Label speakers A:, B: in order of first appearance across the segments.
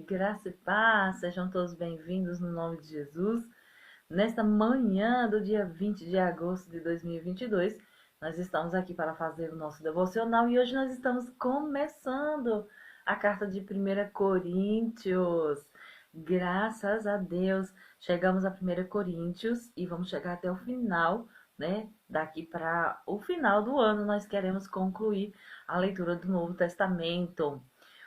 A: Graça e paz, sejam todos bem-vindos no nome de Jesus. Nesta manhã do dia 20 de agosto de 2022, nós estamos aqui para fazer o nosso devocional e hoje nós estamos começando a carta de 1 Coríntios. Graças a Deus, chegamos a 1 Coríntios e vamos chegar até o final, né? Daqui para o final do ano, nós queremos concluir a leitura do Novo Testamento.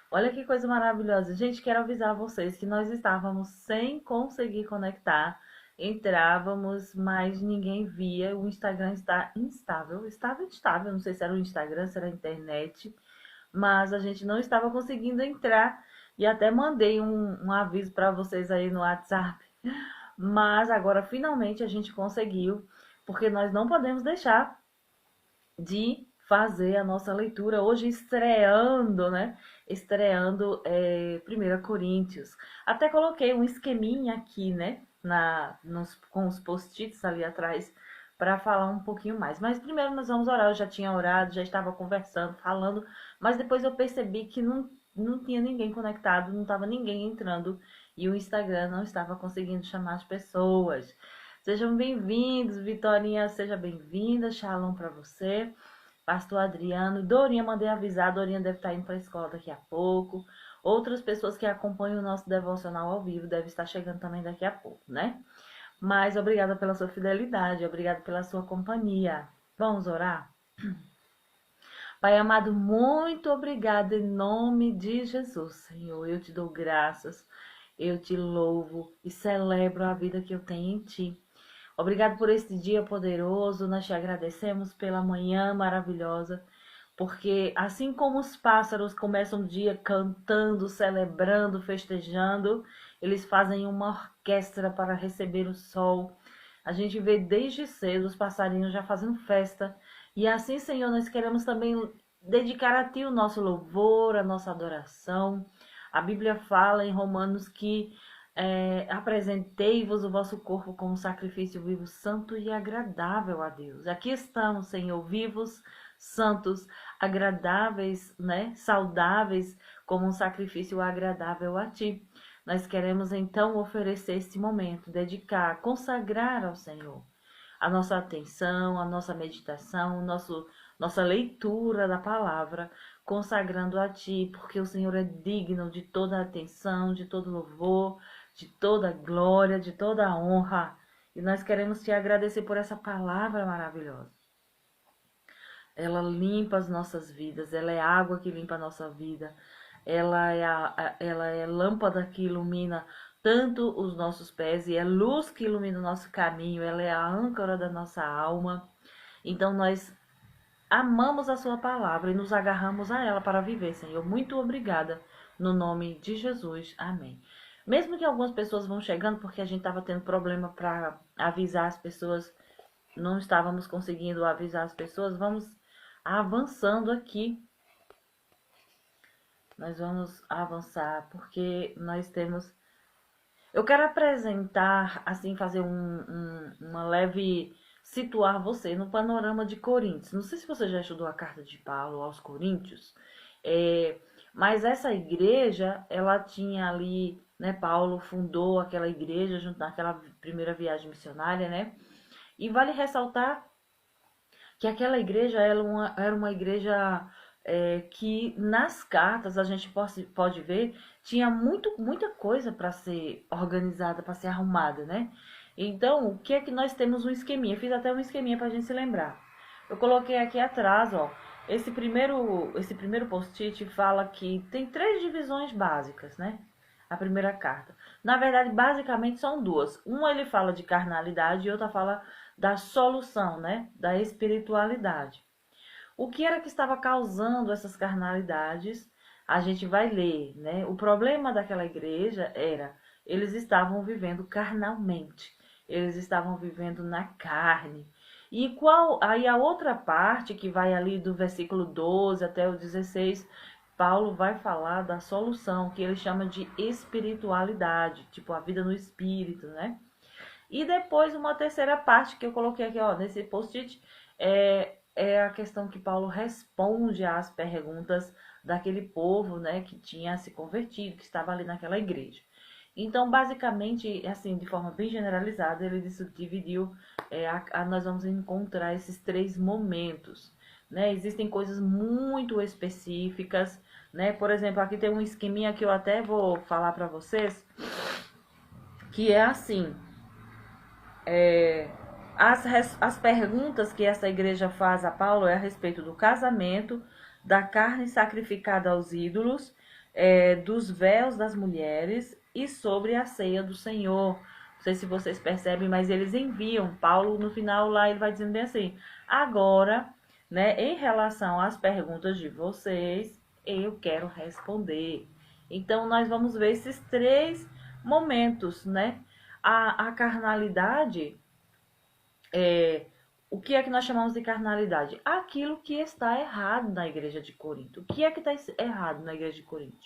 A: Olha que coisa maravilhosa. Gente, quero avisar vocês que nós estávamos sem conseguir conectar. Entrávamos, mas ninguém via. O Instagram está instável. Estava instável, não sei se era o Instagram, se era a internet. Mas a gente não estava conseguindo entrar. E até mandei um aviso para vocês aí no WhatsApp. Mas agora finalmente a gente conseguiu. Porque nós não podemos deixar de fazer a nossa leitura hoje estreando, né? Estreando 1 Coríntios. Até coloquei um esqueminha aqui, né? Com os post-its ali atrás para falar um pouquinho mais. Mas primeiro nós vamos orar. Eu já tinha orado, já estava conversando, falando, mas depois eu percebi que não tinha ninguém conectado, não estava ninguém entrando e o Instagram não estava conseguindo chamar as pessoas. Sejam bem-vindos, Vitorinha, seja bem-vinda, Shalom para você. Pastor Adriano, Dorinha, mandei avisar, Dorinha deve estar indo para a escola daqui a pouco. Outras pessoas que acompanham o nosso devocional ao vivo devem estar chegando também daqui a pouco, né? Mas obrigada pela sua fidelidade, obrigada pela sua companhia. Vamos orar? Pai amado, muito obrigada em nome de Jesus, Senhor. Eu te dou graças, eu te louvo e celebro a vida que eu tenho em Ti. Obrigado por este dia poderoso, nós te agradecemos pela manhã maravilhosa, porque assim como os pássaros começam o dia cantando, celebrando, festejando, eles fazem uma orquestra para receber o sol. A gente vê desde cedo os passarinhos já fazendo festa. E assim, Senhor, nós queremos também dedicar a Ti o nosso louvor, a nossa adoração. A Bíblia fala em Romanos que apresentei-vos o vosso corpo como sacrifício vivo, santo e agradável a Deus. Aqui estamos, Senhor, vivos, santos, agradáveis, né? Saudáveis, como um sacrifício agradável a Ti. Nós queremos então oferecer este momento, dedicar, consagrar ao Senhor a nossa atenção, a nossa meditação, nossa leitura da palavra, consagrando a Ti, porque o Senhor é digno de toda a atenção, de todo louvor, de toda glória, de toda honra. E nós queremos Te agradecer por essa palavra maravilhosa. Ela limpa as nossas vidas, ela é água que limpa a nossa vida, ela é lâmpada que ilumina tanto os nossos pés e é luz que ilumina o nosso caminho, ela é a âncora da nossa alma. Então nós amamos a sua palavra e nos agarramos a ela para viver, Senhor. Muito obrigada, no nome de Jesus. Amém. Mesmo que algumas pessoas vão chegando, porque a gente estava tendo problema para avisar as pessoas, não estávamos conseguindo avisar as pessoas, vamos avançando aqui. Nós vamos avançar, porque nós temos... Eu quero apresentar, assim, fazer uma leve... situar você no panorama de Coríntios. Não sei se você já estudou a carta de Paulo aos Coríntios, mas essa igreja, ela tinha ali, né, Paulo fundou aquela igreja junto naquela primeira viagem missionária, né? E vale ressaltar que aquela igreja era uma igreja que nas cartas a gente pode ver, tinha muita coisa para ser organizada, para ser arrumada, né? Então, o que é que nós temos um esqueminha? Eu fiz até um esqueminha para a gente se lembrar. Eu coloquei aqui atrás, ó, esse primeiro post-it fala que tem 3 divisões básicas, né? A primeira carta. Na verdade, basicamente são duas. Uma ele fala de carnalidade e outra fala da solução, né? Da espiritualidade. O que era que estava causando essas carnalidades? A gente vai ler, né? O problema daquela igreja era eles estavam vivendo carnalmente. Eles estavam vivendo na carne. E aí a outra parte que vai ali do versículo 12 até o 16, Paulo vai falar da solução, que ele chama de espiritualidade, tipo a vida no espírito, né? E depois uma terceira parte que eu coloquei aqui, ó, nesse post-it, é a questão que Paulo responde às perguntas daquele povo, né, que tinha se convertido, que estava ali naquela igreja. Então, basicamente, assim, de forma bem generalizada, ele dividiu, nós vamos encontrar esses três momentos, né? Existem coisas muito específicas, né? Por exemplo, aqui tem um esqueminha que eu até vou falar para vocês, que é assim, as perguntas que essa igreja faz a Paulo é a respeito do casamento, da carne sacrificada aos ídolos, dos véus das mulheres e sobre a ceia do Senhor. Não sei se vocês percebem, mas eles enviam. Paulo, no final, lá ele vai dizendo bem assim: agora, né, em relação às perguntas de vocês, eu quero responder. Então, nós vamos ver esses três momentos, né? A carnalidade o que é que nós chamamos de carnalidade? Aquilo que está errado na igreja de Corinto. O que é que está errado na igreja de Corinto?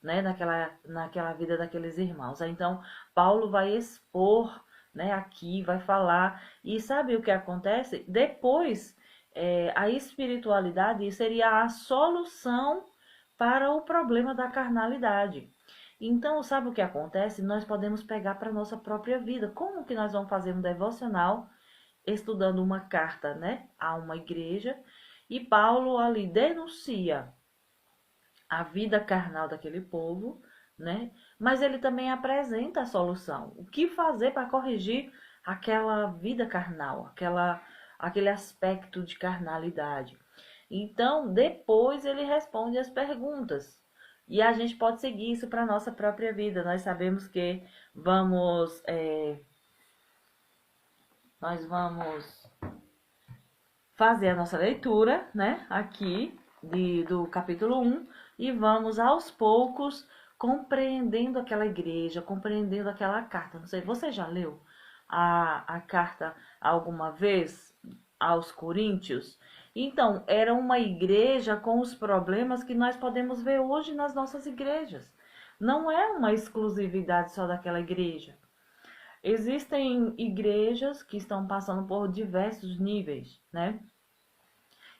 A: Né? Naquela vida daqueles irmãos. Então, Paulo vai expor, né, aqui, vai falar. E sabe o que acontece? Depois, a espiritualidade seria a solução para o problema da carnalidade. Então, sabe o que acontece? Nós podemos pegar para a nossa própria vida. Como que nós vamos fazer um devocional estudando uma carta, né, a uma igreja, e Paulo ali denuncia a vida carnal daquele povo, né? Mas ele também apresenta a solução. O que fazer para corrigir aquela vida carnal, aquele aspecto de carnalidade. Então, depois ele responde as perguntas. E a gente pode seguir isso para a nossa própria vida. Nós sabemos que nós vamos fazer a nossa leitura, né, aqui do capítulo 1 e vamos aos poucos compreendendo aquela igreja, compreendendo aquela carta. Não sei, você já leu a carta alguma vez aos Coríntios? Então, era uma igreja com os problemas que nós podemos ver hoje nas nossas igrejas. Não é uma exclusividade só daquela igreja. Existem igrejas que estão passando por diversos níveis, né?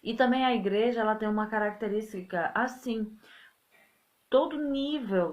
A: E também a igreja, ela tem uma característica assim,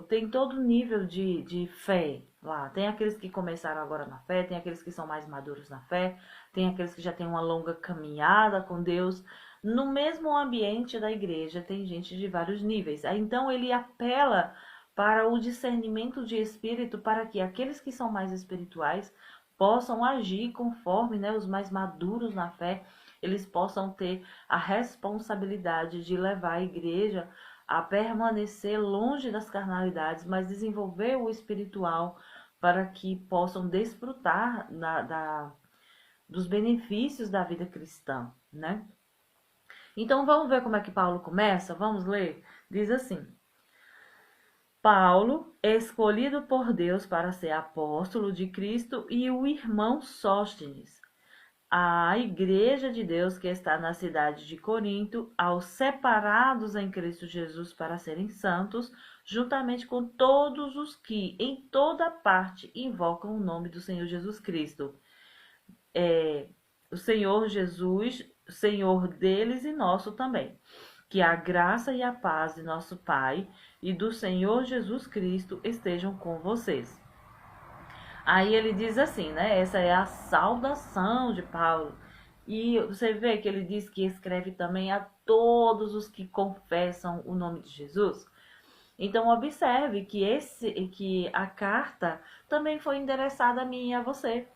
A: tem todo nível de fé lá. Tem aqueles que começaram agora na fé, tem aqueles que são mais maduros na fé, tem aqueles que já têm uma longa caminhada com Deus. No mesmo ambiente da igreja tem gente de vários níveis. Então ele apela para o discernimento de espírito para que aqueles que são mais espirituais possam agir conforme, né, os mais maduros na fé, eles possam ter a responsabilidade de levar a igreja a permanecer longe das carnalidades, mas desenvolver o espiritual para que possam desfrutar dos benefícios da vida cristã, né? Então vamos ver como é que Paulo começa? Vamos ler? Diz assim: Paulo, escolhido por Deus para ser apóstolo de Cristo, e o irmão Sóstenes, à igreja de Deus que está na cidade de Corinto, aos separados em Cristo Jesus para serem santos, juntamente com todos os que em toda parte invocam o nome do Senhor Jesus Cristo. O Senhor Jesus, Senhor deles e nosso também. Que a graça e a paz de nosso Pai e do Senhor Jesus Cristo estejam com vocês. Aí ele diz assim, né? Essa é a saudação de Paulo. E você vê que ele diz que escreve também a todos os que confessam o nome de Jesus. Então observe que a carta também foi endereçada a mim e a você,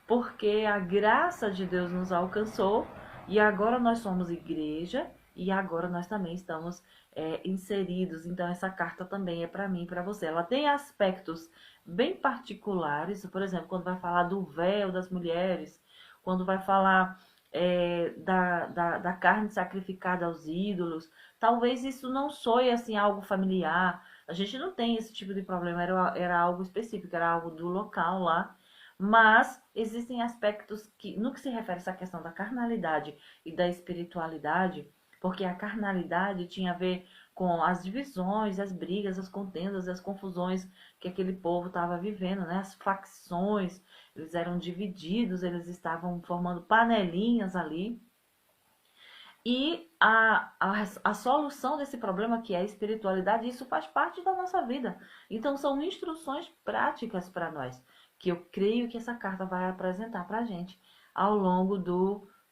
A: porque a graça de Deus nos alcançou e agora nós somos igreja e agora nós também estamos inseridos. Então essa carta também é para mim e para você. Ela tem aspectos bem particulares, por exemplo, quando vai falar do véu das mulheres, quando vai falar da carne sacrificada aos ídolos, talvez isso não soe assim algo familiar. A gente não tem esse tipo de problema, era algo específico, era algo do local lá. Mas existem aspectos que, no que se refere a essa questão da carnalidade e da espiritualidade, porque a carnalidade tinha a ver com as divisões, as brigas, as contendas, as confusões que aquele povo estava vivendo, né? As facções, eles eram divididos, eles estavam formando panelinhas ali. E a solução desse problema, que é a espiritualidade, isso faz parte da nossa vida. Então, são instruções práticas para nós, que eu creio que essa carta vai apresentar para a gente ao longo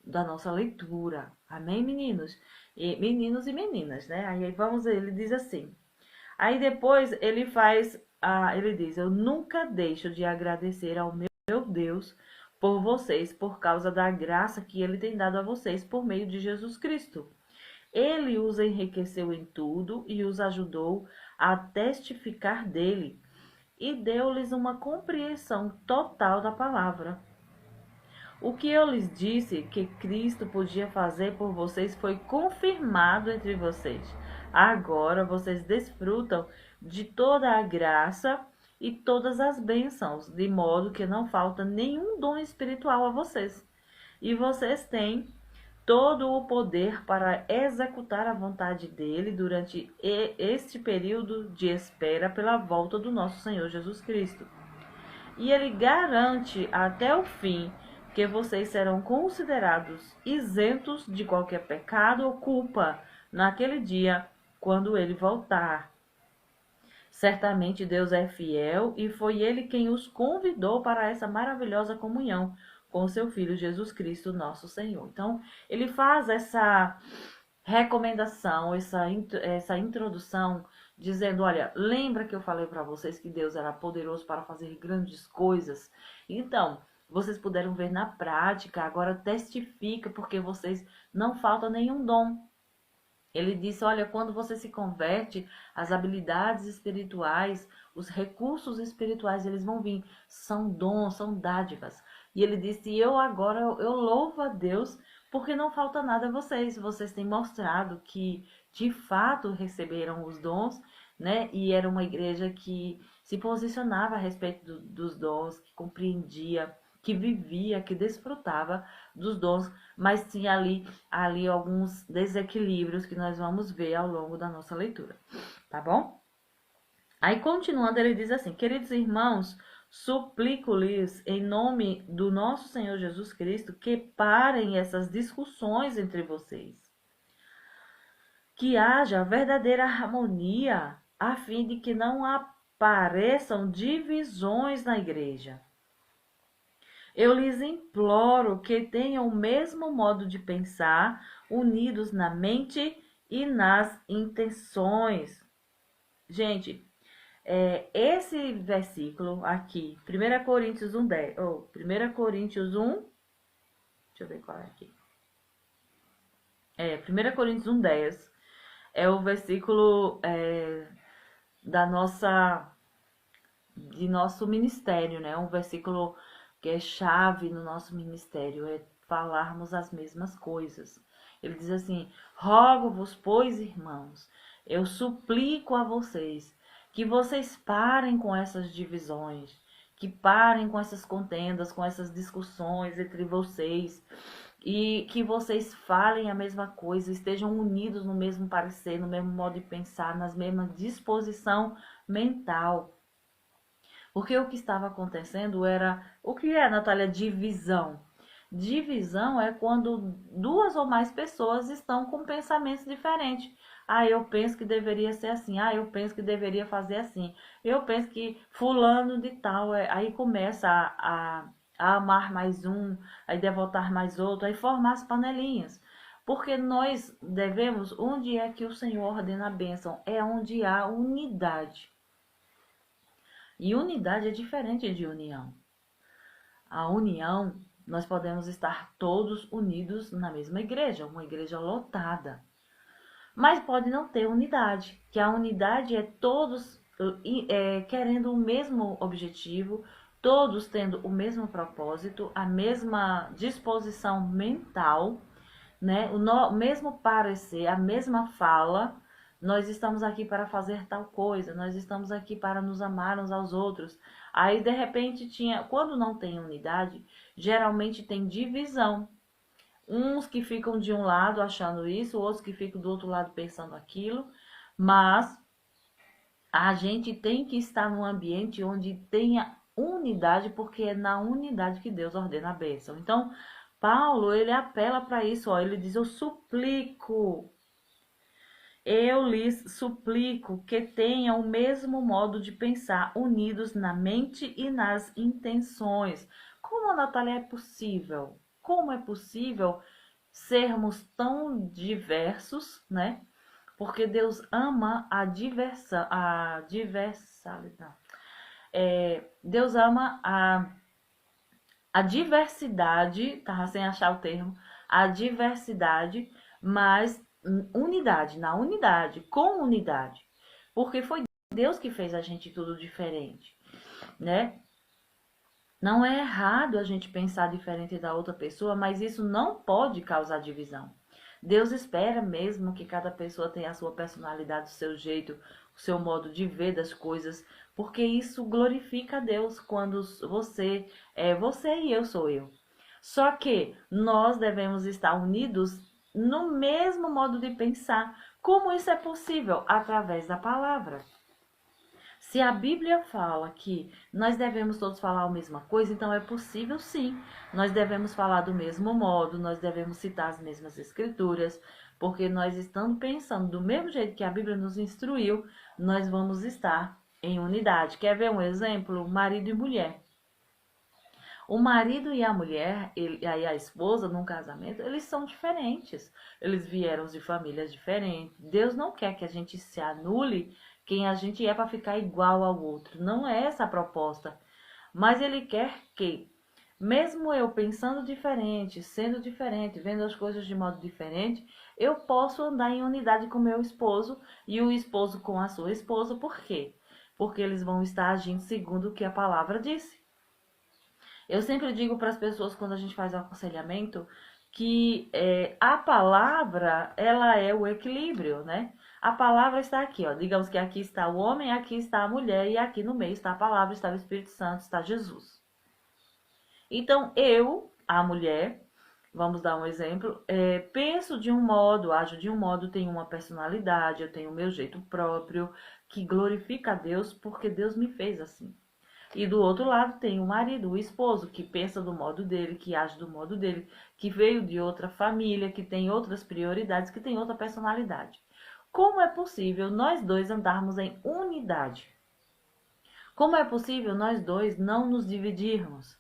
A: da nossa leitura. Amém, meninos? Meninos e meninas, né? Aí vamos, ele diz assim. Aí depois ele diz: Eu nunca deixo de agradecer ao meu Deus por vocês, por causa da graça que ele tem dado a vocês por meio de Jesus Cristo. Ele os enriqueceu em tudo e os ajudou a testificar dele, e deu-lhes uma compreensão total da palavra. O que eu lhes disse que Cristo podia fazer por vocês foi confirmado entre vocês. Agora vocês desfrutam de toda a graça e todas as bênçãos, de modo que não falta nenhum dom espiritual a vocês. E vocês têm todo o poder para executar a vontade dele durante este período de espera pela volta do nosso Senhor Jesus Cristo. E ele garante até o fim que vocês serão considerados isentos de qualquer pecado ou culpa naquele dia, quando ele voltar. Certamente Deus é fiel e foi ele quem os convidou para essa maravilhosa comunhão com seu Filho Jesus Cristo, nosso Senhor. Então, ele faz essa recomendação, essa introdução, dizendo: olha, lembra que eu falei para vocês que Deus era poderoso para fazer grandes coisas? Então, vocês puderam ver na prática, agora testifica, porque vocês não falta nenhum dom. Ele disse: olha, quando você se converte, as habilidades espirituais, os recursos espirituais, eles vão vir. São dons, são dádivas. E ele disse: eu louvo a Deus, porque não falta nada a vocês. Vocês têm mostrado que, de fato, receberam os dons, né? E era uma igreja que se posicionava a respeito dos dons, que compreendia, que vivia, que desfrutava dos dons, mas tinha ali alguns desequilíbrios que nós vamos ver ao longo da nossa leitura, tá bom? Aí, continuando, ele diz assim: queridos irmãos, suplico-lhes em nome do nosso Senhor Jesus Cristo que parem essas discussões entre vocês, que haja verdadeira harmonia, a fim de que não apareçam divisões na igreja. Eu lhes imploro que tenham o mesmo modo de pensar, unidos na mente e nas intenções. Gente, esse versículo aqui, 1 Coríntios 1, 10, ou 1 Coríntios 1, deixa eu ver qual é aqui. 1 Coríntios 1, 10, é o versículo de nosso ministério, né? Um versículo que é chave no nosso ministério, é falarmos as mesmas coisas. Ele diz assim: rogo-vos, pois, irmãos, eu suplico a vocês, que vocês parem com essas divisões, que parem com essas contendas, com essas discussões entre vocês, e que vocês falem a mesma coisa, estejam unidos no mesmo parecer, no mesmo modo de pensar, nas mesmas disposição mental. Porque o que estava acontecendo era... O que é, Natália, divisão? Divisão é quando duas ou mais pessoas estão com pensamentos diferentes. Ah, eu penso que deveria ser assim. Ah, eu penso que deveria fazer assim. Eu penso que fulano de tal... Aí começa a amar mais um, aí devotar mais outro, aí formar as panelinhas. Porque nós devemos... Onde é que o Senhor ordena a bênção? É onde há unidade. E unidade é diferente de união. A união, nós podemos estar todos unidos na mesma igreja, uma igreja lotada. Mas pode não ter unidade, que a unidade é todos querendo o mesmo objetivo, todos tendo o mesmo propósito, a mesma disposição mental, né? O mesmo parecer, a mesma fala. Nós estamos aqui para fazer tal coisa, nós estamos aqui para nos amar uns aos outros. Aí, de repente, quando não tem unidade, geralmente tem divisão. Uns que ficam de um lado achando isso, outros que ficam do outro lado pensando aquilo. Mas a gente tem que estar num ambiente onde tenha unidade, porque é na unidade que Deus ordena a bênção. Então, Paulo, ele apela para isso, ó, ele diz: eu lhes suplico que tenham o mesmo modo de pensar, unidos na mente e nas intenções. Como, Natália, é possível? Como é possível sermos tão diversos, né? Porque Deus ama a diversalidade. Deus ama a diversidade, tava sem achar o termo, a diversidade, mas unidade, na unidade, com unidade. Porque foi Deus que fez a gente tudo diferente, né? Não é errado a gente pensar diferente da outra pessoa, mas isso não pode causar divisão. Deus espera mesmo que cada pessoa tenha a sua personalidade, o seu jeito, o seu modo de ver das coisas, porque isso glorifica a Deus quando você é você e eu sou eu. Só que nós devemos estar unidos no mesmo modo de pensar. Como isso é possível? Através da palavra. Se a Bíblia fala que nós devemos todos falar a mesma coisa, então é possível sim. Nós devemos falar do mesmo modo, nós devemos citar as mesmas escrituras, porque nós estamos pensando do mesmo jeito que a Bíblia nos instruiu, nós vamos estar em unidade. Quer ver um exemplo? Marido e mulher. O marido e a mulher, aí a esposa, num casamento, eles são diferentes. Eles vieram de famílias diferentes. Deus não quer que a gente se anule quem a gente é para ficar igual ao outro. Não é essa a proposta. Mas Ele quer que, mesmo eu pensando diferente, sendo diferente, vendo as coisas de modo diferente, eu posso andar em unidade com meu esposo e o esposo com a sua esposa. Por quê? Porque eles vão estar agindo segundo o que a palavra disse. Eu sempre digo para as pessoas quando a gente faz o aconselhamento que a palavra, ela é o equilíbrio, né? A palavra está aqui, ó. Digamos que aqui está o homem, aqui está a mulher e aqui no meio está a palavra, está o Espírito Santo, está Jesus. Então, eu, a mulher, vamos dar um exemplo, penso de um modo, ajo de um modo, tenho uma personalidade, eu tenho o meu jeito próprio, que glorifica a Deus, porque Deus me fez assim. E do outro lado tem o marido, o esposo, que pensa do modo dele, que age do modo dele, que veio de outra família, que tem outras prioridades, que tem outra personalidade. Como é possível nós dois andarmos em unidade? Como é possível nós dois não nos dividirmos?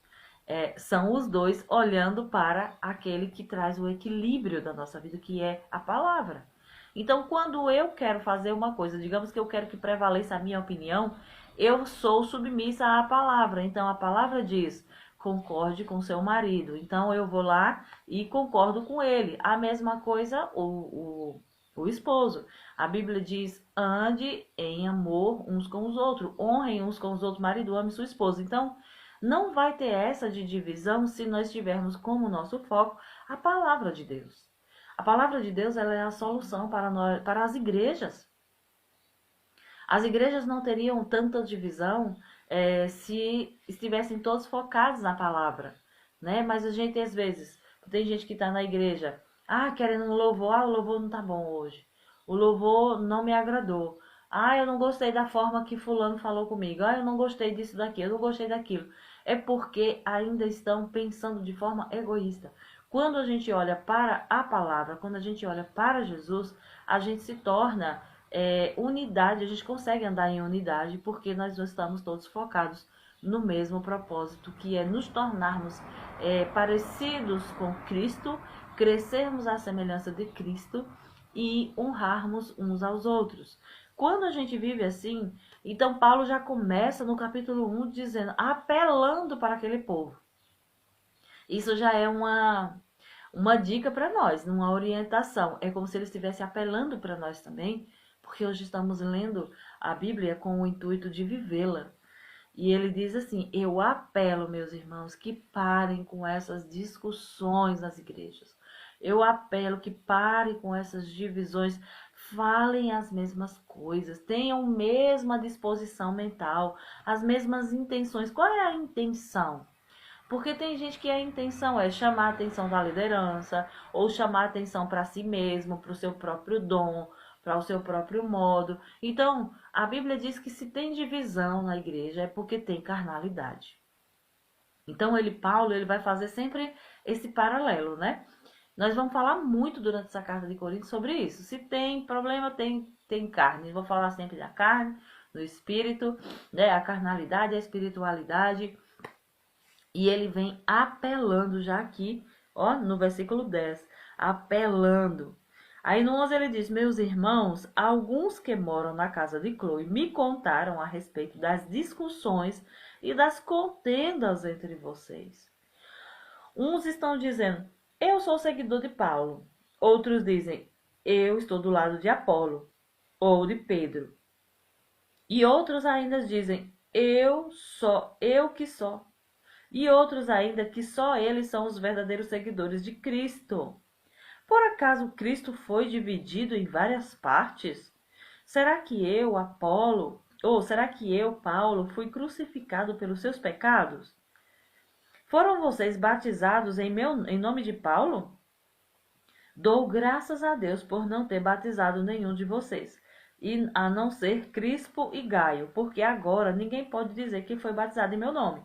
A: São os dois olhando para aquele que traz o equilíbrio da nossa vida, que é a palavra. Então, quando eu quero fazer uma coisa, digamos que eu quero que prevaleça a minha opinião, eu sou submissa à palavra. Então, a palavra diz: concorde com seu marido. Então, eu vou lá e concordo com ele. A mesma coisa o esposo. A Bíblia diz: ande em amor uns com os outros, honrem uns com os outros, marido ame sua esposa. Então, não vai ter essa de divisão se nós tivermos como nosso foco a palavra de Deus. A palavra de Deus, ela é a solução para nós, para as igrejas. As igrejas não teriam tanta divisão se estivessem todos focados na palavra, né? Mas a gente, às vezes, tem gente que está na igreja, querendo um louvor, o louvor não tá bom hoje. O louvor não me agradou. Eu não gostei da forma que fulano falou comigo. Eu não gostei disso daqui, eu não gostei daquilo. É porque ainda estão pensando de forma egoísta. Quando a gente olha para a palavra, quando a gente olha para Jesus, a gente se torna unidade, a gente consegue andar em unidade porque nós estamos todos focados no mesmo propósito, que é nos tornarmos parecidos com Cristo, crescermos à semelhança de Cristo e honrarmos uns aos outros. Quando a gente vive assim, então Paulo já começa no capítulo 1 dizendo, apelando para aquele povo. Isso já é uma dica para nós, uma orientação. É como se ele estivesse apelando para nós também, porque hoje estamos lendo a Bíblia com o intuito de vivê-la. E ele diz assim: eu apelo, meus irmãos, que parem com essas discussões nas igrejas. Eu apelo que parem com essas divisões, falem as mesmas coisas, tenham a mesma disposição mental, as mesmas intenções. Qual é a intenção? Porque tem gente que a intenção é chamar a atenção da liderança, ou chamar a atenção para si mesmo, para o seu próprio dom, para o seu próprio modo. Então, a Bíblia diz que se tem divisão na igreja é porque tem carnalidade. Então, Paulo, ele vai fazer sempre esse paralelo, né? Nós vamos falar muito durante essa carta de Coríntios sobre isso. Se tem problema, tem carne. Vou falar sempre da carne, do espírito, né? A carnalidade, a espiritualidade. E ele vem apelando já aqui, ó, no versículo 10, apelando. Aí no 11 ele diz: meus irmãos, alguns que moram na casa de Cloe me contaram a respeito das discussões e das contendas entre vocês. Uns estão dizendo: eu sou seguidor de Paulo. Outros dizem: eu estou do lado de Apolo ou de Pedro. E outros ainda dizem: eu que sou. E outros ainda que só eles são os verdadeiros seguidores de Cristo. Por acaso Cristo foi dividido em várias partes? Será que eu, Apolo, ou será que eu, Paulo, fui crucificado pelos seus pecados? Foram vocês batizados em nome de Paulo? Dou graças a Deus por não ter batizado nenhum de vocês, e a não ser Crispo e Gaio, porque agora ninguém pode dizer que foi batizado em meu nome.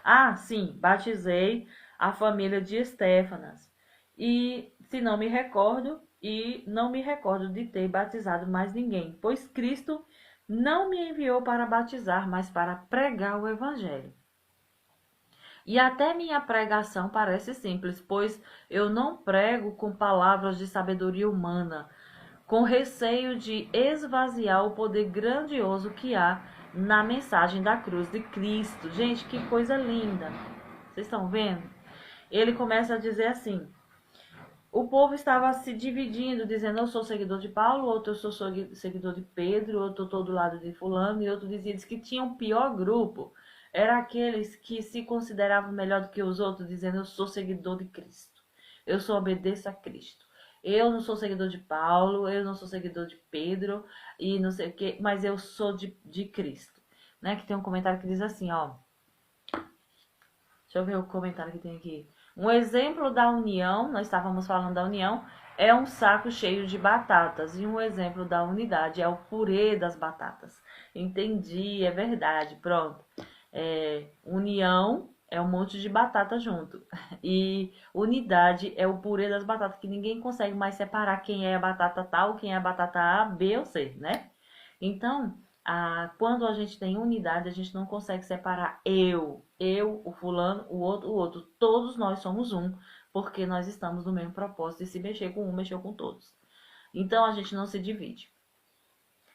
A: Ah, sim, batizei a família de Estéfanas. E se não me recordo, e não me recordo de ter batizado mais ninguém, pois Cristo não me enviou para batizar, mas para pregar o evangelho. E até minha pregação parece simples, pois eu não prego com palavras de sabedoria humana, com receio de esvaziar o poder grandioso que há na mensagem da cruz de Cristo. Gente, que coisa linda! Vocês estão vendo? Ele começa a dizer assim: o povo estava se dividindo, dizendo: eu sou seguidor de Paulo, outro eu sou seguidor de Pedro, outro eu estou do lado de fulano, e outro dizia que tinha um pior grupo. Era aqueles que se consideravam melhor do que os outros, dizendo: eu sou seguidor de Cristo, eu só obedeço a Cristo. Eu não sou seguidor de Paulo, eu não sou seguidor de Pedro, e não sei o que, mas eu sou de Cristo. Né? Que tem um comentário que diz assim, ó. Deixa eu ver o comentário que tem aqui. Um exemplo da união, nós estávamos falando da união, é um saco cheio de batatas. E um exemplo da unidade é o purê das batatas. Entendi, é verdade, pronto. União é um monte de batata junto. E unidade é o purê das batatas, que ninguém consegue mais separar quem é a batata tal, quem é a batata A, B ou C, né? Então, quando a gente tem unidade, a gente não consegue separar eu, o fulano, o outro, o outro. Todos nós somos um, porque nós estamos no mesmo propósito. E se mexer com um, mexeu com todos. Então, a gente não se divide.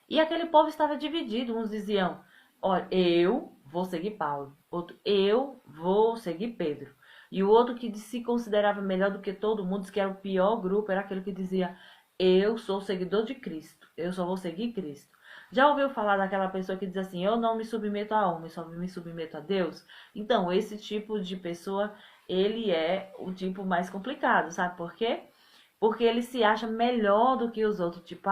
A: E aquele povo estava dividido. Uns diziam: olha, eu vou seguir Paulo. Outro: eu vou seguir Pedro. E o outro, que se considerava melhor do que todo mundo, que era o pior grupo, era aquele que dizia: eu sou seguidor de Cristo. Eu só vou seguir Cristo. Já ouviu falar daquela pessoa que diz assim: eu não me submeto a homem, só me submeto a Deus? Então, esse tipo de pessoa, ele é o tipo mais complicado, sabe por quê? Porque ele se acha melhor do que os outros, tipo,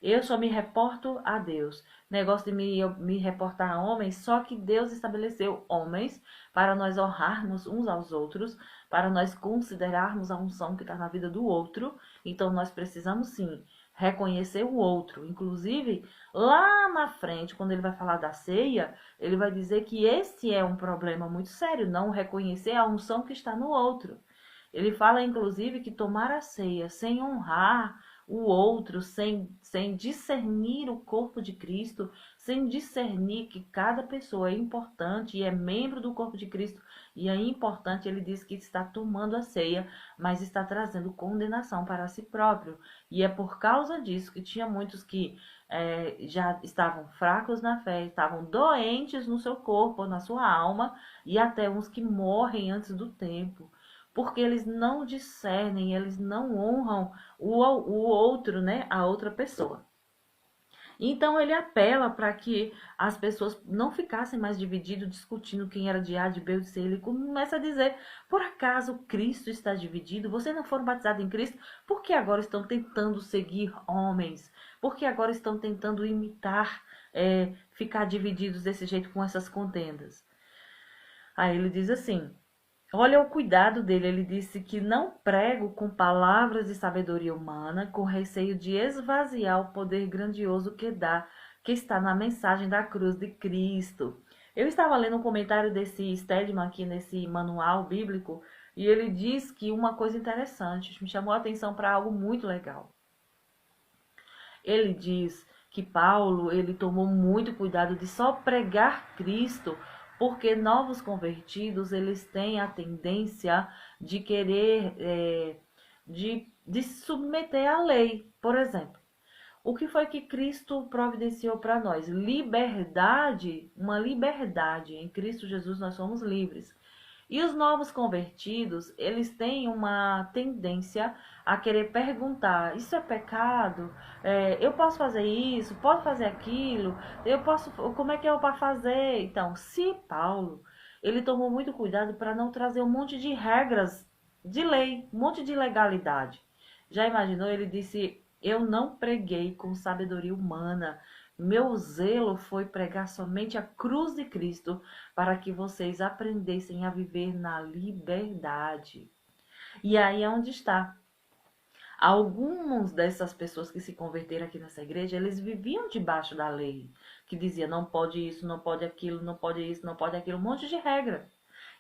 A: eu só me reporto a Deus. Negócio de me reportar a homens, só que Deus estabeleceu homens para nós honrarmos uns aos outros, para nós considerarmos a unção que está na vida do outro. Então, nós precisamos sim reconhecer o outro. Inclusive, lá na frente, quando ele vai falar da ceia, ele vai dizer que esse é um problema muito sério, não reconhecer a unção que está no outro. Ele fala, inclusive, que tomar a ceia sem honrar o outro, sem discernir o corpo de Cristo, sem discernir que cada pessoa é importante e é membro do corpo de Cristo, e é importante, ele diz que está tomando a ceia, mas está trazendo condenação para si próprio. E é por causa disso que tinha muitos que já estavam fracos na fé, estavam doentes no seu corpo, na sua alma, e até uns que morrem antes do tempo. Porque eles não discernem, eles não honram o outro, né? A outra pessoa. Então ele apela para que as pessoas não ficassem mais divididas, discutindo quem era de A, de B ou de C. Ele começa a dizer: por acaso Cristo está dividido? Vocês não foram batizados em Cristo? Por que agora estão tentando seguir homens? Por que agora estão tentando imitar, ficar divididos desse jeito com essas contendas? Aí ele diz assim: olha o cuidado dele. Ele disse que não prego com palavras de sabedoria humana, com receio de esvaziar o poder grandioso que está na mensagem da cruz de Cristo. Eu estava lendo um comentário desse Stedman aqui nesse manual bíblico e ele diz que uma coisa interessante me chamou a atenção para algo muito legal. Ele diz que Paulo ele tomou muito cuidado de só pregar Cristo, porque novos convertidos eles têm a tendência de querer de se submeter à lei, por exemplo. O que foi que Cristo providenciou para nós? Liberdade, uma liberdade. Em Cristo Jesus nós somos livres. E os novos convertidos, eles têm uma tendência a querer perguntar: isso é pecado? Eu posso fazer isso? Posso fazer aquilo? Eu posso? Como é que é para fazer? Então, se Paulo, ele tomou muito cuidado para não trazer um monte de regras de lei, um monte de legalidade. Já imaginou? Ele disse: eu não preguei com sabedoria humana. Meu zelo foi pregar somente a cruz de Cristo para que vocês aprendessem a viver na liberdade. E aí é onde está. Algumas dessas pessoas que se converteram aqui nessa igreja, eles viviam debaixo da lei, que dizia não pode isso, não pode aquilo, não pode isso, não pode aquilo, um monte de regra.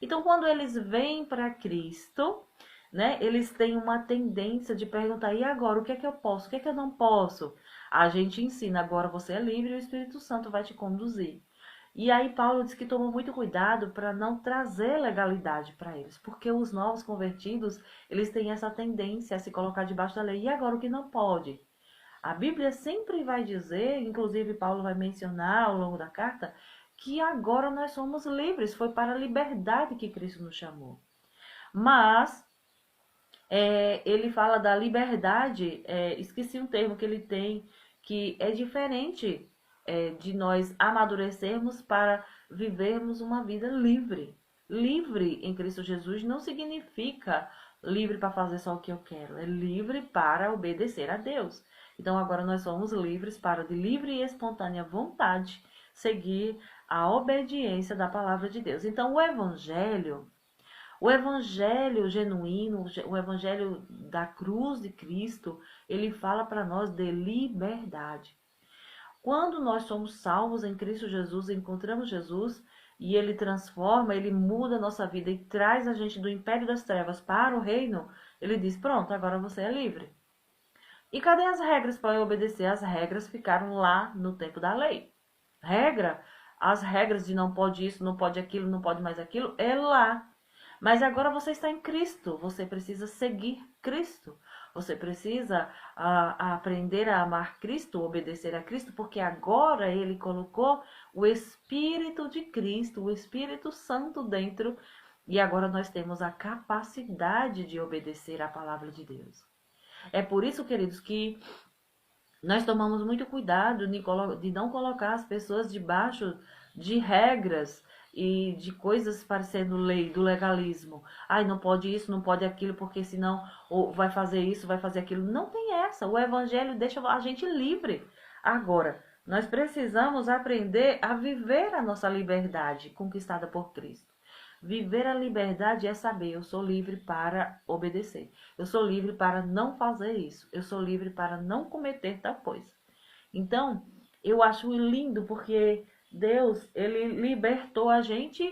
A: Então, quando eles vêm para Cristo, né, eles têm uma tendência de perguntar: e agora, o que é que eu posso, o que é que eu não posso? A gente ensina: agora você é livre e o Espírito Santo vai te conduzir. E aí Paulo diz que tomou muito cuidado para não trazer legalidade para eles, porque os novos convertidos, eles têm essa tendência a se colocar debaixo da lei. E agora o que não pode? A Bíblia sempre vai dizer, inclusive Paulo vai mencionar ao longo da carta, que agora nós somos livres, foi para a liberdade que Cristo nos chamou. Mas ele fala da liberdade, esqueci um termo que ele tem, que é diferente de nós amadurecermos para vivermos uma vida livre. Livre em Cristo Jesus não significa livre para fazer só o que eu quero, é livre para obedecer a Deus. Então agora nós somos livres para, de livre e espontânea vontade, seguir a obediência da palavra de Deus. Então o evangelho genuíno, o evangelho da cruz de Cristo, ele fala para nós de liberdade. Quando nós somos salvos em Cristo Jesus, encontramos Jesus e ele transforma, ele muda a nossa vida e traz a gente do império das trevas para o reino, ele diz: pronto, agora você é livre. E cadê as regras para eu obedecer? As regras ficaram lá no tempo da lei. As regras de não pode isso, não pode aquilo, não pode mais aquilo, é lá. Mas agora você está em Cristo, você precisa seguir Cristo. Você precisa aprender a amar Cristo, obedecer a Cristo, porque agora ele colocou o Espírito de Cristo, o Espírito Santo dentro, e agora nós temos a capacidade de obedecer à palavra de Deus. É por isso, queridos, que nós tomamos muito cuidado de não colocar as pessoas debaixo de regras e de coisas parecendo lei, do legalismo. Ai, não pode isso, não pode aquilo, porque senão ou vai fazer isso, vai fazer aquilo. Não tem essa. O evangelho deixa a gente livre. Agora, nós precisamos aprender a viver a nossa liberdade conquistada por Cristo. Viver a liberdade é saber: eu sou livre para obedecer. Eu sou livre para não fazer isso. Eu sou livre para não cometer tal coisa. Então, eu acho lindo porque Deus, ele libertou a gente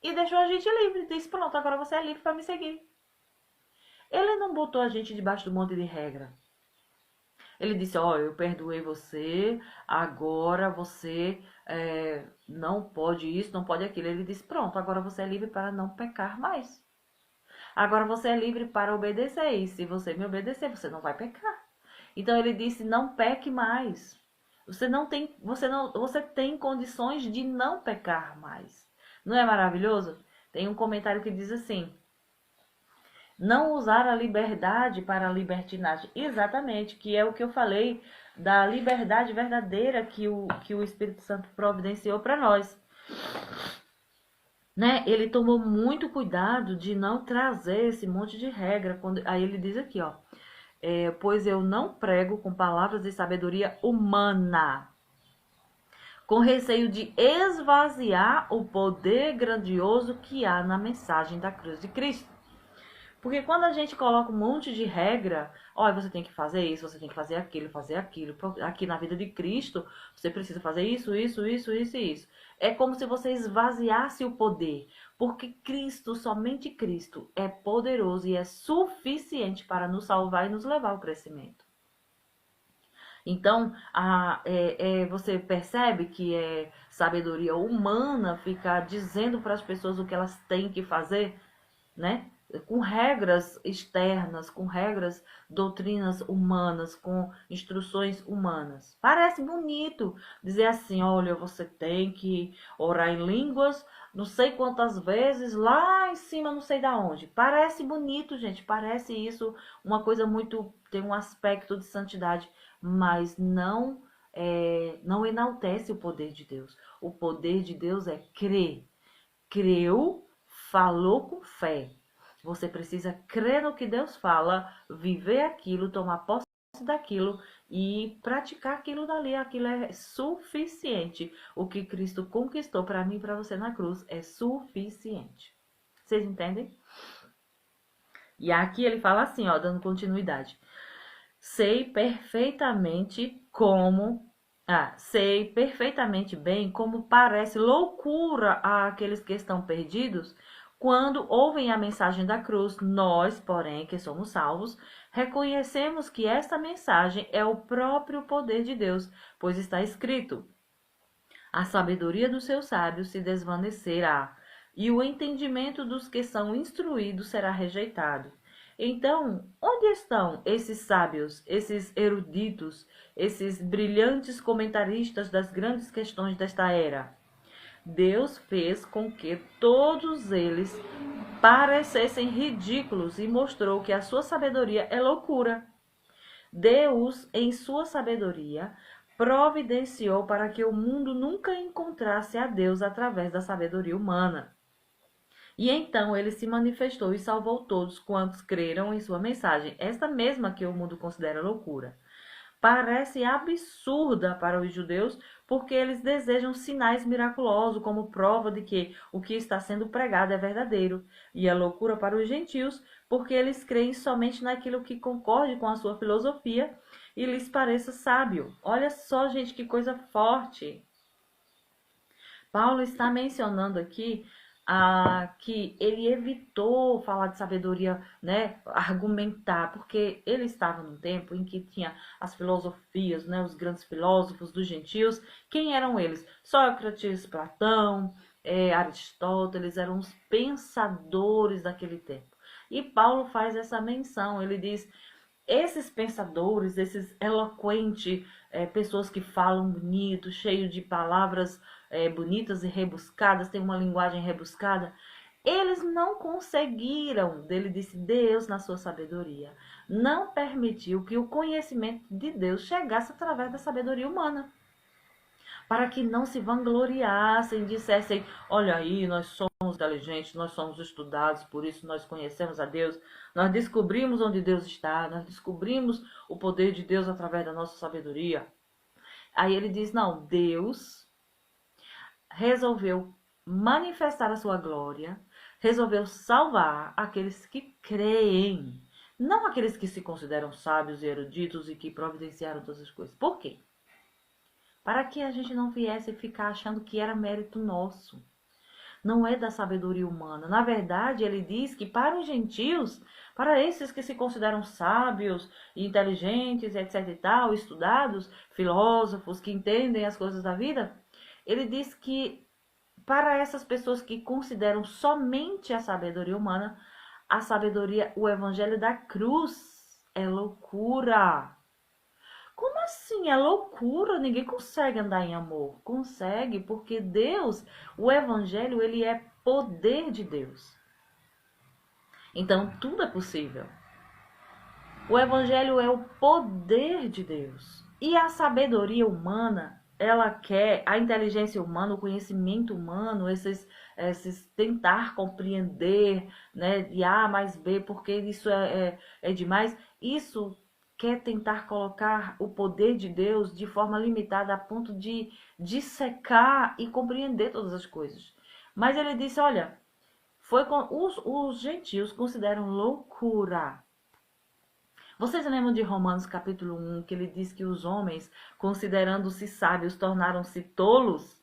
A: e deixou a gente livre. Disse: pronto, agora você é livre para me seguir. Ele não botou a gente debaixo do monte de regra. Ele disse: ó, eu perdoei você, agora você não pode isso, não pode aquilo. Ele disse: pronto, agora você é livre para não pecar mais. Agora você é livre para obedecer. E se você me obedecer, você não vai pecar. Então ele disse: não peque mais. Você tem condições de não pecar mais. Não é maravilhoso? Tem um comentário que diz assim: não usar a liberdade para a libertinagem. Exatamente, que é o que eu falei da liberdade verdadeira que o Espírito Santo providenciou para nós. Né? Ele tomou muito cuidado de não trazer esse monte de regra. Aí ele diz aqui, ó: pois eu não prego com palavras de sabedoria humana, com receio de esvaziar o poder grandioso que há na mensagem da cruz de Cristo. Porque quando a gente coloca um monte de regra, olha, você tem que fazer isso, você tem que fazer aquilo, fazer aquilo. Aqui na vida de Cristo, você precisa fazer isso, isso, isso, isso e isso. É como se você esvaziasse o poder. Porque Cristo, somente Cristo, é poderoso e é suficiente para nos salvar e nos levar ao crescimento. Então, você percebe que é sabedoria humana ficar dizendo para as pessoas o que elas têm que fazer, né? Com regras externas, com regras, doutrinas humanas, com instruções humanas. Parece bonito dizer assim, olha, você tem que orar em línguas, não sei quantas vezes, lá em cima, não sei da onde. Parece bonito, gente, parece isso uma coisa muito, tem um aspecto de santidade, mas não enaltece o poder de Deus. O poder de Deus é crer. Creu, falou com fé. Você precisa crer no que Deus fala, viver aquilo, tomar posse daquilo e praticar aquilo dali. Aquilo é suficiente. O que Cristo conquistou para mim e para você na cruz é suficiente. Vocês entendem? E aqui ele fala assim, ó, dando continuidade. Sei perfeitamente bem como parece loucura àqueles que estão perdidos quando ouvem a mensagem da cruz. Nós, porém, que somos salvos, reconhecemos que esta mensagem é o próprio poder de Deus, pois está escrito: a sabedoria dos seus sábios se desvanecerá, e o entendimento dos que são instruídos será rejeitado. Então, onde estão esses sábios, esses eruditos, esses brilhantes comentaristas das grandes questões desta era? Deus fez com que todos eles parecessem ridículos e mostrou que a sua sabedoria é loucura. Deus, em sua sabedoria, providenciou para que o mundo nunca encontrasse a Deus através da sabedoria humana. E então ele se manifestou e salvou todos quantos creram em sua mensagem, esta mesma que o mundo considera loucura. Parece absurda para os judeus, porque eles desejam sinais miraculosos como prova de que o que está sendo pregado é verdadeiro, e é loucura para os gentios, porque eles creem somente naquilo que concorde com a sua filosofia e lhes pareça sábio. Olha só, gente, que coisa forte. Paulo está mencionando aqui que ele evitou falar de sabedoria, né, argumentar, porque ele estava num tempo em que tinha as filosofias, né, os grandes filósofos dos gentios. Quem eram eles? Sócrates, Platão, Aristóteles, eram os pensadores daquele tempo. E Paulo faz essa menção, ele diz: esses pensadores, esses eloquentes, pessoas que falam bonito, cheio de palavras bonitas e rebuscadas, tem uma linguagem rebuscada, eles não conseguiram, ele disse, Deus na sua sabedoria, não permitiu que o conhecimento de Deus chegasse através da sabedoria humana, para que não se vangloriassem, dissessem, olha aí, nós somos inteligentes, nós somos estudados, por isso nós conhecemos a Deus, nós descobrimos onde Deus está, nós descobrimos o poder de Deus através da nossa sabedoria. Aí ele diz, não, Deus resolveu manifestar a sua glória, resolveu salvar aqueles que creem, não aqueles que se consideram sábios e eruditos e que providenciaram todas as coisas. Por quê? Para que a gente não viesse ficar achando que era mérito nosso. Não é da sabedoria humana. Na verdade, ele diz que para os gentios, para esses que se consideram sábios, inteligentes, etc e tal, estudados, filósofos, que entendem as coisas da vida, ele diz que para essas pessoas que consideram somente a sabedoria humana, a sabedoria, o evangelho da cruz é loucura. Como assim? É loucura? Ninguém consegue andar em amor. Consegue, porque Deus, o evangelho, ele é poder de Deus. Então, tudo é possível. O evangelho é o poder de Deus. E a sabedoria humana, ela quer, a inteligência humana, o conhecimento humano, esses tentar compreender, né, de A mais B, porque isso é demais, isso quer tentar colocar o poder de Deus de forma limitada a ponto de dissecar e compreender todas as coisas. Mas ele disse, olha, Os gentios consideram loucura. Vocês lembram de Romanos capítulo 1, que ele diz que os homens, considerando-se sábios, tornaram-se tolos?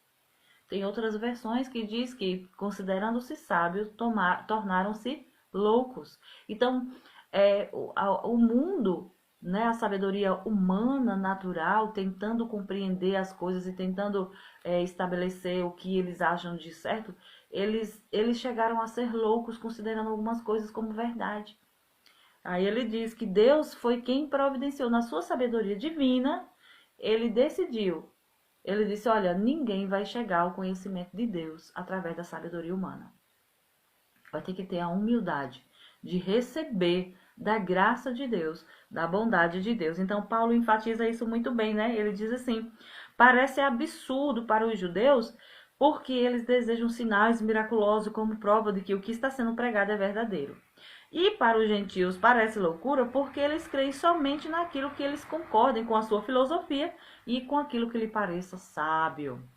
A: Tem outras versões que diz que, considerando-se sábios, tornaram-se loucos. Então, o mundo, né, a sabedoria humana, natural, tentando compreender as coisas e tentando estabelecer o que eles acham de certo, eles chegaram a ser loucos, considerando algumas coisas como verdade. Aí ele diz que Deus foi quem providenciou, na sua sabedoria divina, ele decidiu. Ele disse, olha, ninguém vai chegar ao conhecimento de Deus através da sabedoria humana. Vai ter que ter a humildade de receber da graça de Deus, da bondade de Deus. Então, Paulo enfatiza isso muito bem, né? Ele diz assim, parece absurdo para os judeus, porque eles desejam sinais miraculosos como prova de que o que está sendo pregado é verdadeiro. E para os gentios parece loucura porque eles creem somente naquilo que eles concordem com a sua filosofia e com aquilo que lhe pareça sábio.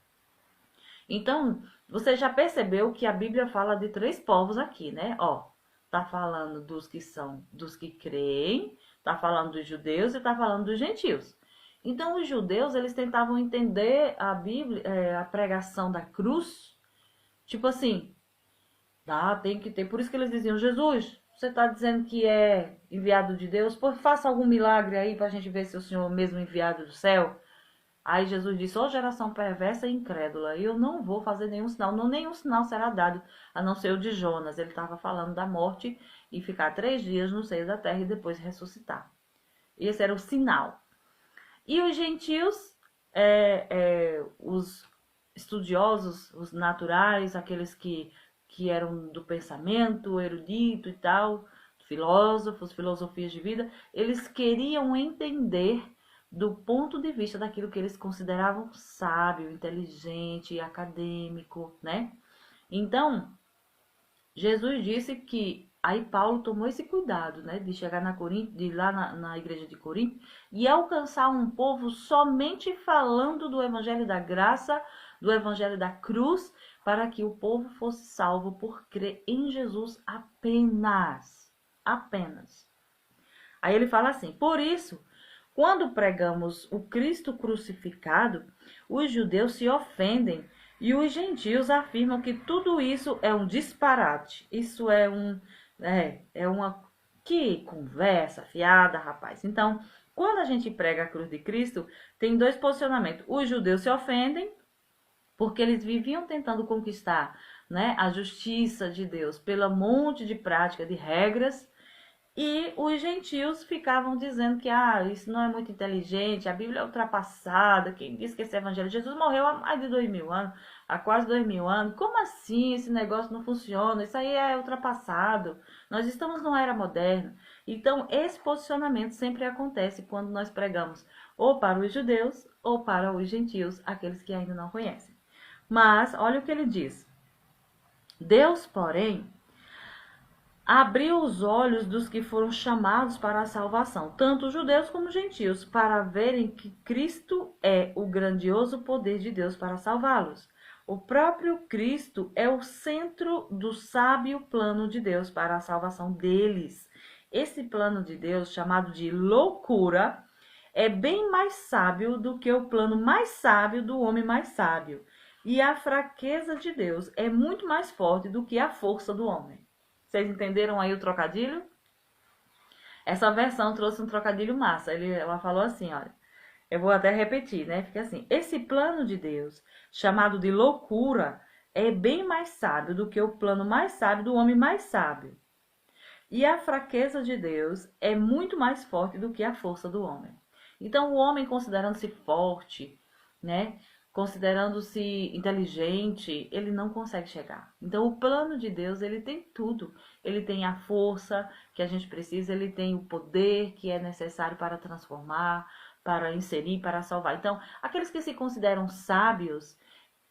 A: Então, você já percebeu que a Bíblia fala de 3 povos aqui, né? Ó, tá falando dos que creem, tá falando dos judeus e tá falando dos gentios. Então, os judeus, eles tentavam entender a Bíblia, a pregação da cruz, tipo assim, tem que ter. Por isso que eles diziam, Jesus, você está dizendo que é enviado de Deus? Pô, faça algum milagre aí para a gente ver se o Senhor é mesmo enviado do céu. Aí Jesus disse, ó geração perversa e incrédula, eu não vou fazer nenhum sinal, nenhum sinal será dado, a não ser o de Jonas. Ele estava falando da morte e ficar 3 dias no seio da terra e depois ressuscitar. Esse era o sinal. E os gentios, os estudiosos, os naturais, aqueles que eram do pensamento, erudito e tal, filósofos, filosofias de vida, eles queriam entender do ponto de vista daquilo que eles consideravam sábio, inteligente, acadêmico, né? Então, Jesus disse que aí Paulo tomou esse cuidado, né, de chegar de ir lá na igreja de Corinto e alcançar um povo somente falando do evangelho da graça, do evangelho da cruz, para que o povo fosse salvo por crer em Jesus apenas. Apenas. Aí ele fala assim, por isso, quando pregamos o Cristo crucificado, os judeus se ofendem e os gentios afirmam que tudo isso é um disparate. Isso é uma... Que conversa fiada, rapaz. Então, quando a gente prega a cruz de Cristo, tem 2 posicionamentos. Os judeus se ofendem, porque eles viviam tentando conquistar, né, a justiça de Deus pelo monte de prática, de regras, e os gentios ficavam dizendo que isso não é muito inteligente, a Bíblia é ultrapassada, quem disse que esse evangelho... Jesus morreu há mais de 2000 anos, há quase 2000 anos, como assim esse negócio não funciona? Isso aí é ultrapassado, nós estamos numa era moderna. Então, esse posicionamento sempre acontece quando nós pregamos ou para os judeus ou para os gentios, aqueles que ainda não conhecem. Mas, olha o que ele diz. Deus, porém, abriu os olhos dos que foram chamados para a salvação, tanto judeus como gentios, para verem que Cristo é o grandioso poder de Deus para salvá-los. O próprio Cristo é o centro do sábio plano de Deus para a salvação deles. Esse plano de Deus, chamado de loucura, é bem mais sábio do que o plano mais sábio do homem mais sábio. E a fraqueza de Deus é muito mais forte do que a força do homem. Vocês entenderam aí o trocadilho? Essa versão trouxe um trocadilho massa. Ela falou assim, olha, eu vou até repetir, né? Fica assim, esse plano de Deus, chamado de loucura, é bem mais sábio do que o plano mais sábio do homem mais sábio. E a fraqueza de Deus é muito mais forte do que a força do homem. Então, o homem, considerando-se forte, né, considerando-se inteligente, ele não consegue chegar. Então, o plano de Deus, ele tem tudo. Ele tem a força que a gente precisa, ele tem o poder que é necessário para transformar, para inserir, para salvar. Então, aqueles que se consideram sábios,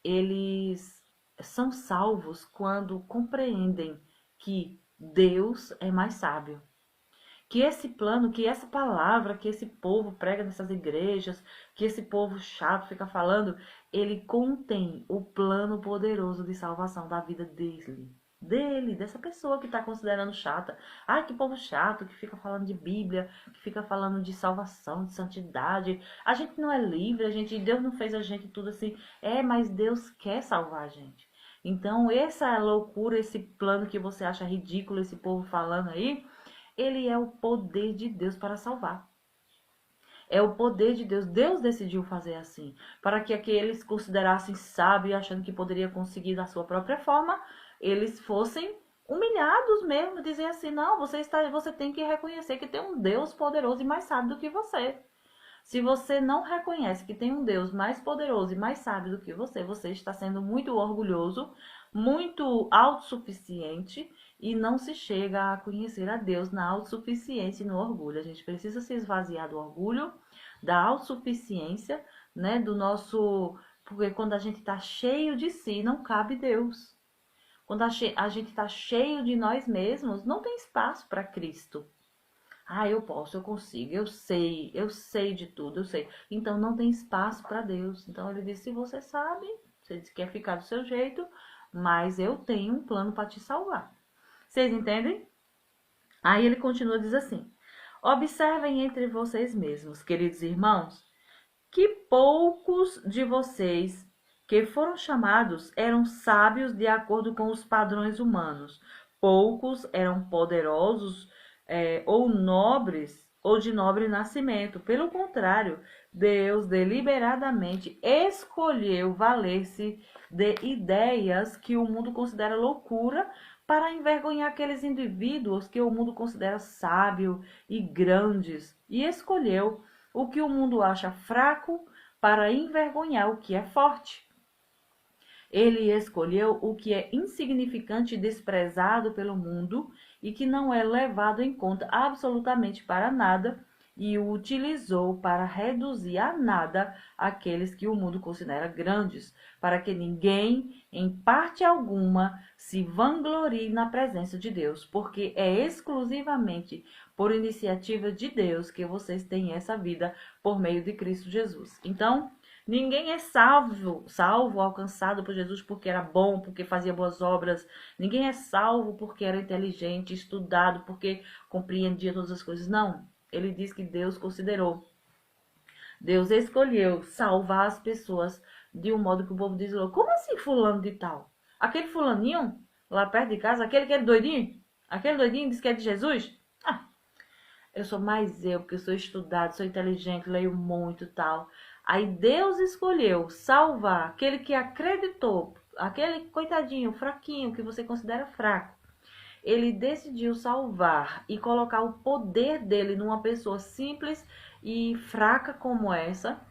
A: eles são salvos quando compreendem que Deus é mais sábio. Que esse plano, que essa palavra, que esse povo prega nessas igrejas, que esse povo chato fica falando, ele contém o plano poderoso de salvação da vida dele, dessa pessoa que está considerando chata. Ai, que povo chato, que fica falando de Bíblia, que fica falando de salvação, de santidade. A gente não é livre, Deus não fez a gente tudo assim. Mas Deus quer salvar a gente. Então, essa loucura, esse plano que você acha ridículo, esse povo falando aí, ele é o poder de Deus para salvar. É o poder de Deus. Deus decidiu fazer assim, para que aqueles considerassem sábio, achando que poderia conseguir da sua própria forma, eles fossem humilhados mesmo, dizer assim, não, você tem que reconhecer que tem um Deus poderoso e mais sábio do que você. Se você não reconhece que tem um Deus mais poderoso e mais sábio do que você está sendo muito orgulhoso, muito autossuficiente e não se chega a conhecer a Deus na autossuficiência e no orgulho. A gente precisa se esvaziar do orgulho, da autossuficiência, né, do nosso... Porque quando a gente está cheio de si, não cabe Deus. Quando a gente está cheio de nós mesmos, não tem espaço para Cristo. Eu posso, eu consigo, eu sei de tudo, eu sei. Então não tem espaço para Deus. Então ele disse, se você sabe, você quer ficar do seu jeito, mas eu tenho um plano para te salvar. Vocês entendem? Aí ele continua, diz assim, observem entre vocês mesmos, queridos irmãos, que poucos de vocês que foram chamados eram sábios de acordo com os padrões humanos. Poucos eram poderosos, ou nobres, ou de nobre nascimento. Pelo contrário, Deus deliberadamente escolheu valer-se de ideias que o mundo considera loucura para envergonhar aqueles indivíduos que o mundo considera sábio e grandes, e escolheu o que o mundo acha fraco para envergonhar o que é forte. Ele escolheu o que é insignificante e desprezado pelo mundo e que não é levado em conta absolutamente para nada, e o utilizou para reduzir a nada aqueles que o mundo considera grandes, para que ninguém, em parte alguma, se vanglorie na presença de Deus, porque é exclusivamente por iniciativa de Deus que vocês têm essa vida por meio de Cristo Jesus. Então, ninguém é salvo, alcançado por Jesus porque era bom, porque fazia boas obras. Ninguém é salvo porque era inteligente, estudado, porque compreendia todas as coisas. Não. Ele diz que Deus considerou. Deus escolheu salvar as pessoas de um modo que o povo diz, como assim fulano de tal? Aquele fulaninho lá perto de casa, aquele doidinho? Aquele doidinho diz que é de Jesus? Eu sou mais porque eu sou estudado, sou inteligente, leio muito e tal. Aí Deus escolheu salvar aquele que acreditou, aquele coitadinho, fraquinho, que você considera fraco. Ele decidiu salvar e colocar o poder dele numa pessoa simples e fraca como essa,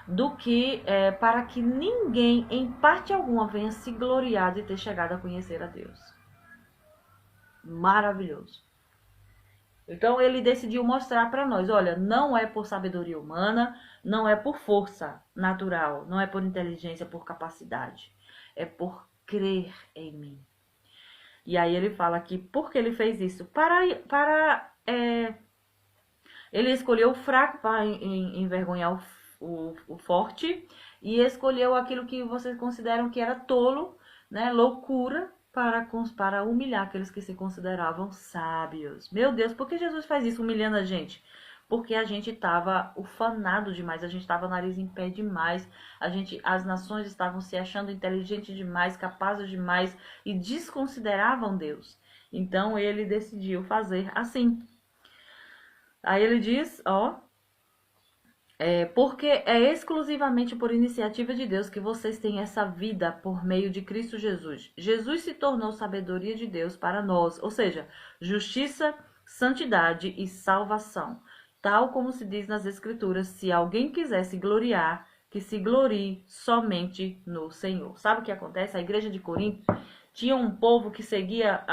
A: do que para que ninguém, em parte alguma, venha se gloriar de ter chegado a conhecer a Deus. Maravilhoso. Então ele decidiu mostrar para nós, olha, não é por sabedoria humana, não é por força natural, não é por inteligência, por capacidade, é por crer em mim. E aí ele fala que por que ele fez isso? Ele escolheu o fraco para envergonhar o forte, e escolheu aquilo que vocês consideram que era tolo, né, loucura, para humilhar aqueles que se consideravam sábios. Meu Deus, por que Jesus faz isso humilhando a gente? Porque a gente estava ufanado demais, a gente estava nariz em pé demais, as nações estavam se achando inteligentes demais, capazes demais e desconsideravam Deus. Então ele decidiu fazer assim. Aí ele diz, porque é exclusivamente por iniciativa de Deus que vocês têm essa vida por meio de Cristo Jesus. Jesus se tornou sabedoria de Deus para nós, ou seja, justiça, santidade e salvação. Tal como se diz nas Escrituras, se alguém quiser se gloriar, que se glorie somente no Senhor. Sabe o que acontece? A igreja de Corinto tinha um povo que seguia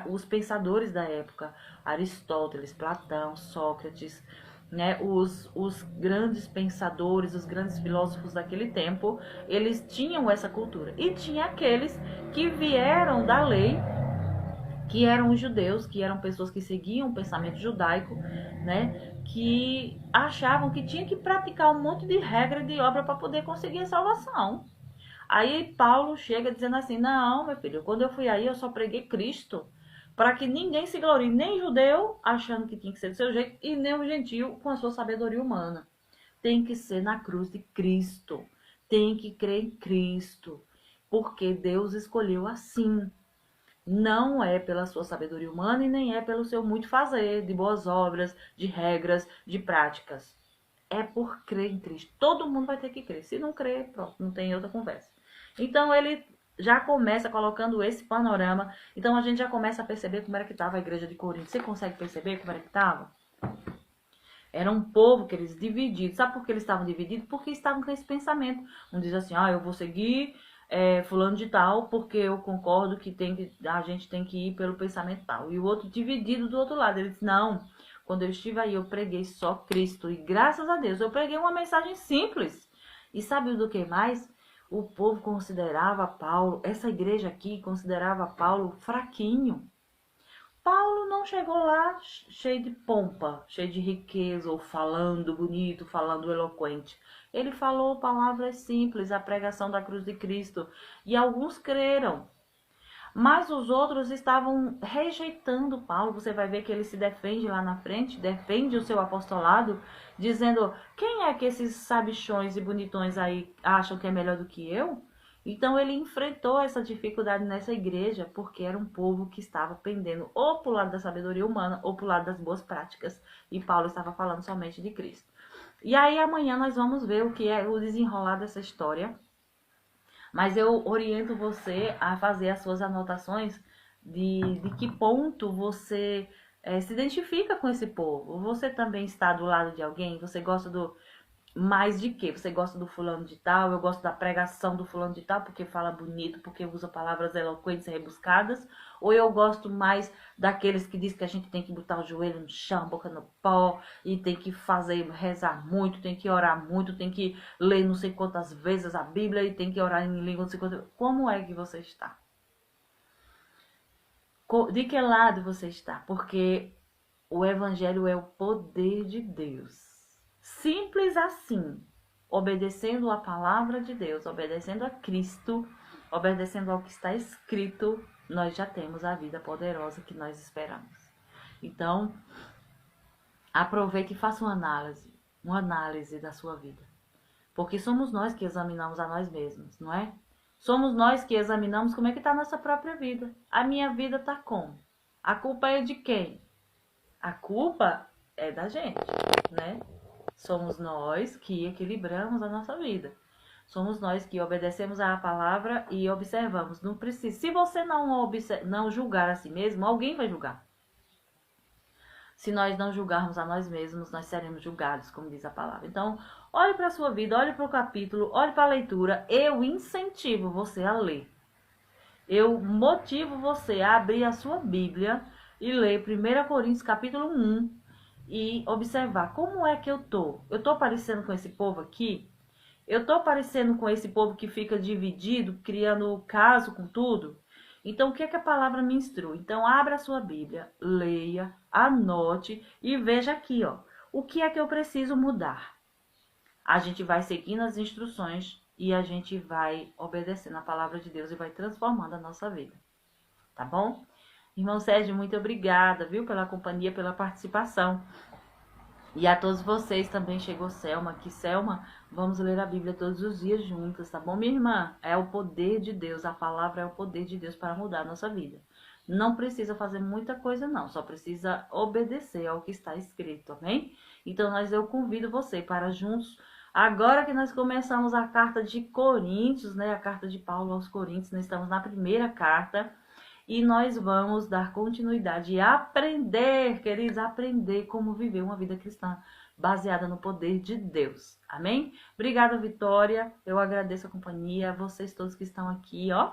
A: os pensadores da época, Aristóteles, Platão, Sócrates, né? Os grandes pensadores, os grandes filósofos daquele tempo, eles tinham essa cultura. E tinha aqueles que vieram da lei, que eram os judeus, que eram pessoas que seguiam o pensamento judaico, né? Que achavam que tinha que praticar um monte de regra de obra para poder conseguir a salvação. Aí Paulo chega dizendo assim: não, meu filho, quando eu fui aí eu só preguei Cristo, para que ninguém se glorie, nem judeu achando que tinha que ser do seu jeito, e nem o gentio com a sua sabedoria humana. Tem que ser na cruz de Cristo, tem que crer em Cristo, porque Deus escolheu assim. Não é pela sua sabedoria humana e nem é pelo seu muito fazer, de boas obras, de regras, de práticas. É por crer em Cristo. Todo mundo vai ter que crer. Se não crer, pronto, não tem outra conversa. Então ele já começa colocando esse panorama. Então a gente já começa a perceber como era que estava a igreja de Corinto. Você consegue perceber como era que estava? Era um povo que eles divididos. Sabe por que eles estavam divididos? Porque estavam com esse pensamento. Um diz assim: eu vou seguir fulano de tal, porque eu concordo que a gente tem que ir pelo pensamento tal. E o outro dividido do outro lado. Ele diz: não, quando eu estive aí eu preguei só Cristo. E graças a Deus eu preguei uma mensagem simples. E sabe do que mais? O povo considerava Paulo, essa igreja aqui considerava Paulo fraquinho. Paulo não chegou lá cheio de pompa, cheio de riqueza, ou falando bonito, falando eloquente. Ele falou palavras simples, a pregação da cruz de Cristo. E alguns creram. Mas os outros estavam rejeitando Paulo. Você vai ver que ele se defende lá na frente, defende o seu apostolado, dizendo: quem é que esses sabichões e bonitões aí acham que é melhor do que eu? Então ele enfrentou essa dificuldade nessa igreja, porque era um povo que estava pendendo ou para o lado da sabedoria humana ou para o lado das boas práticas. E Paulo estava falando somente de Cristo. E aí amanhã nós vamos ver o que é o desenrolar dessa história. Mas eu oriento você a fazer as suas anotações de que ponto você se identifica com esse povo. Você também está do lado de alguém? Você gosta do mais de quê? Você gosta do fulano de tal? Eu gosto da pregação do fulano de tal porque fala bonito, porque usa palavras eloquentes e rebuscadas? Ou eu gosto mais daqueles que diz que a gente tem que botar o joelho no chão, a boca no pó, e tem que rezar muito, tem que orar muito, tem que ler não sei quantas vezes a Bíblia e tem que orar em língua não sei quantas... Como é que você está? De que lado você está? Porque o evangelho é o poder de Deus. Simples assim, obedecendo a palavra de Deus, obedecendo a Cristo, obedecendo ao que está escrito, nós já temos a vida poderosa que nós esperamos. Então, aproveite e faça uma análise da sua vida. Porque somos nós que examinamos a nós mesmos, não é? Somos nós que examinamos como é que está a nossa própria vida. A minha vida está como? A culpa é de quem? A culpa é da gente, né? Somos nós que equilibramos a nossa vida. Somos nós que obedecemos à palavra e observamos. Não precisa. Se você não julgar a si mesmo, alguém vai julgar. Se nós não julgarmos a nós mesmos, nós seremos julgados, como diz a palavra. Então, olhe para a sua vida, olhe para o capítulo, olhe para a leitura. Eu incentivo você a ler. Eu motivo você a abrir a sua Bíblia e ler 1 Coríntios capítulo 1 e observar como é que eu tô. Eu tô parecendo com esse povo aqui? Eu tô parecendo com esse povo que fica dividido, criando caso com tudo? Então, o que é que a palavra me instrui? Então, abra a sua Bíblia, leia, anote e veja aqui, ó. O que é que eu preciso mudar? A gente vai seguindo as instruções e a gente vai obedecendo a palavra de Deus e vai transformando a nossa vida. Tá bom? Irmão Sérgio, muito obrigada, viu, pela companhia, pela participação. E a todos vocês também chegou Selma aqui. Selma, vamos ler a Bíblia todos os dias juntas, tá bom, minha irmã? É o poder de Deus, a palavra é o poder de Deus para mudar a nossa vida. Não precisa fazer muita coisa, não. Só precisa obedecer ao que está escrito, amém? Então, eu convido você para juntos, agora que nós começamos a carta de Coríntios, né? A carta de Paulo aos Coríntios, nós estamos na primeira carta. E nós vamos dar continuidade e aprender, queridos, aprender como viver uma vida cristã baseada no poder de Deus. Amém? Obrigada, Vitória. Eu agradeço a companhia, vocês todos que estão aqui, ó.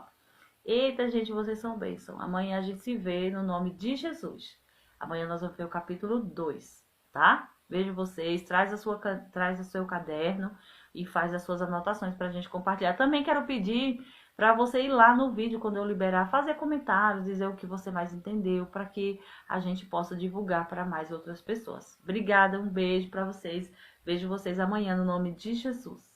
A: Eita, gente, vocês são bênção. Amanhã a gente se vê no nome de Jesus. Amanhã nós vamos ver o capítulo 2, tá? Vejo vocês, traz o seu caderno e faz as suas anotações pra gente compartilhar. Também quero pedir para você ir lá no vídeo, quando eu liberar, fazer comentários, dizer o que você mais entendeu, para que a gente possa divulgar para mais outras pessoas. Obrigada, um beijo para vocês. Vejo vocês amanhã no nome de Jesus.